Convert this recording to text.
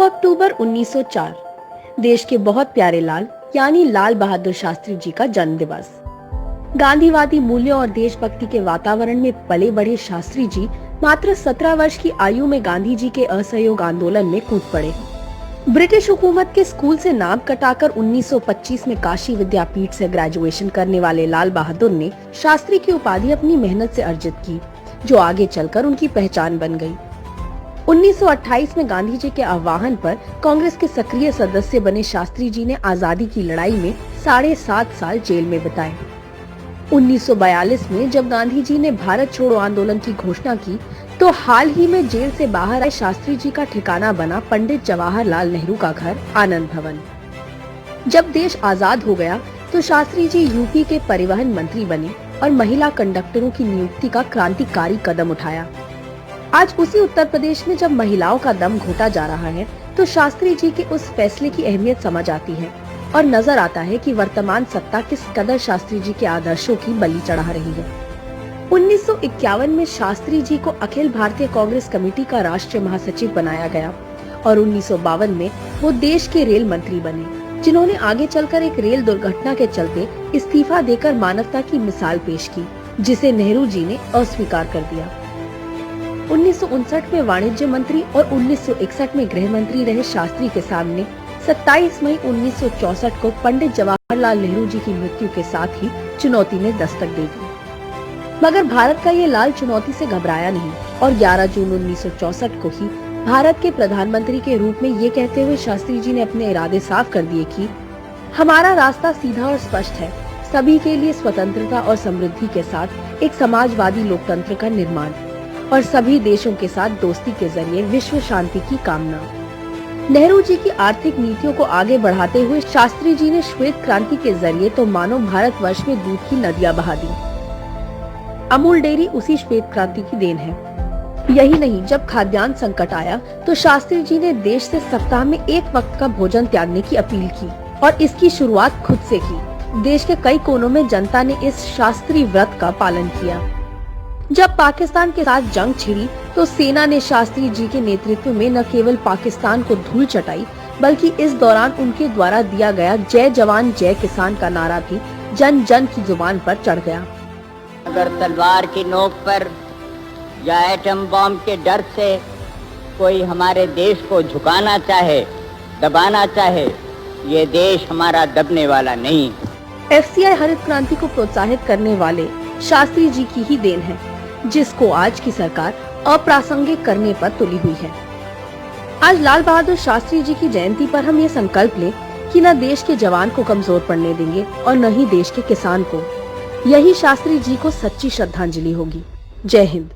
अक्टूबर 1904 देश के बहुत प्यारे लाल यानी लाल बहादुर शास्त्री जी का जन्म दिवस। गांधीवादी मूल्यों और देशभक्ति के वातावरण में पले बढ़े शास्त्री जी मात्र 17 वर्ष की आयु में गांधी जी के असहयोग आंदोलन में कूद पड़े। ब्रिटिश हुकूमत के स्कूल से नाम कटाकर 1925 में काशी विद्यापीठ से ग्रेजुएशन करने वाले लाल बहादुर ने शास्त्री की उपाधि अपनी मेहनत से अर्जित की, जो आगे चलकर उनकी पहचान बन गई। 1928 में गांधी जी के आह्वान पर कांग्रेस के सक्रिय सदस्य बने शास्त्री जी ने आजादी की लड़ाई में 7.5 साल जेल में बिताए। 1942 में जब गांधी जी ने भारत छोड़ो आंदोलन की घोषणा की तो हाल ही में जेल से बाहर आए शास्त्री जी का ठिकाना बना पंडित जवाहरलाल नेहरू का घर आनंद भवन। जब देश आजाद हो गया तो शास्त्री जी यूपी के परिवहन मंत्री बने और महिला कंडक्टरों की नियुक्ति का क्रांतिकारी कदम उठाया। आज उसी उत्तर प्रदेश में जब महिलाओं का दम घोटा जा रहा है तो शास्त्री जी के उस फैसले की अहमियत समझ आती है और नजर आता है कि वर्तमान सत्ता किस कदर शास्त्री जी के आदर्शों की बलि चढ़ा रही है। 1951 में शास्त्री जी को अखिल भारतीय कांग्रेस कमेटी का राष्ट्रीय महासचिव बनाया गया और 1952 में वो देश के रेल मंत्री बने, जिन्होंने आगे चलकर एक रेल दुर्घटना के चलते इस्तीफा देकर मानवता की मिसाल पेश की, जिसे नेहरू जी ने अस्वीकार कर दिया। 1959 में वाणिज्य मंत्री और 1961 में गृह मंत्री रहे शास्त्री के सामने 27 मई 1964 को पंडित जवाहरलाल नेहरू जी की मृत्यु के साथ ही चुनौती ने दस्तक दे दी। मगर भारत का ये लाल चुनौती से घबराया नहीं और 11 जून 1964 को ही भारत के प्रधानमंत्री के रूप में ये कहते हुए शास्त्री जी ने अपने इरादे साफ कर दिए कि हमारा रास्ता सीधा और स्पष्ट है, सभी के लिए स्वतंत्रता और समृद्धि के साथ एक समाजवादी लोकतंत्र का निर्माण और सभी देशों के साथ दोस्ती के जरिए विश्व शांति की कामना। नेहरू जी की आर्थिक नीतियों को आगे बढ़ाते हुए शास्त्री जी ने श्वेत क्रांति के जरिए तो मानो भारतवर्ष में दूध की नदियां बहा दी। अमूल डेयरी उसी श्वेत क्रांति की देन है। यही नहीं, जब खाद्यान्न संकट आया तो शास्त्री जी ने देश से सप्ताह में एक वक्त का भोजन त्यागने की अपील की और इसकी शुरुआत खुद से की। देश के कई कोनों में जनता ने इस शास्त्री व्रत का पालन किया। जब पाकिस्तान के साथ जंग छिड़ी तो सेना ने शास्त्री जी के नेतृत्व में न केवल पाकिस्तान को धूल चटाई, बल्कि इस दौरान उनके द्वारा दिया गया जय जवान जय किसान का नारा भी जन जन की जुबान पर चढ़ गया। अगर तलवार की नोक पर या एटम बम के डर से कोई हमारे देश को झुकाना चाहे, दबाना चाहे, ये देश हमारा दबने वाला नहीं। एफसीआई हरित क्रांति को प्रोत्साहित करने वाले शास्त्री जी की ही देन है, जिसको आज की सरकार अप्रासंगिक करने पर तुली हुई है। आज लाल बहादुर शास्त्री जी की जयंती पर हम ये संकल्प लें कि न देश के जवान को कमजोर पड़ने देंगे और न ही देश के किसान को। यही शास्त्री जी को सच्ची श्रद्धांजलि होगी। जय हिंद।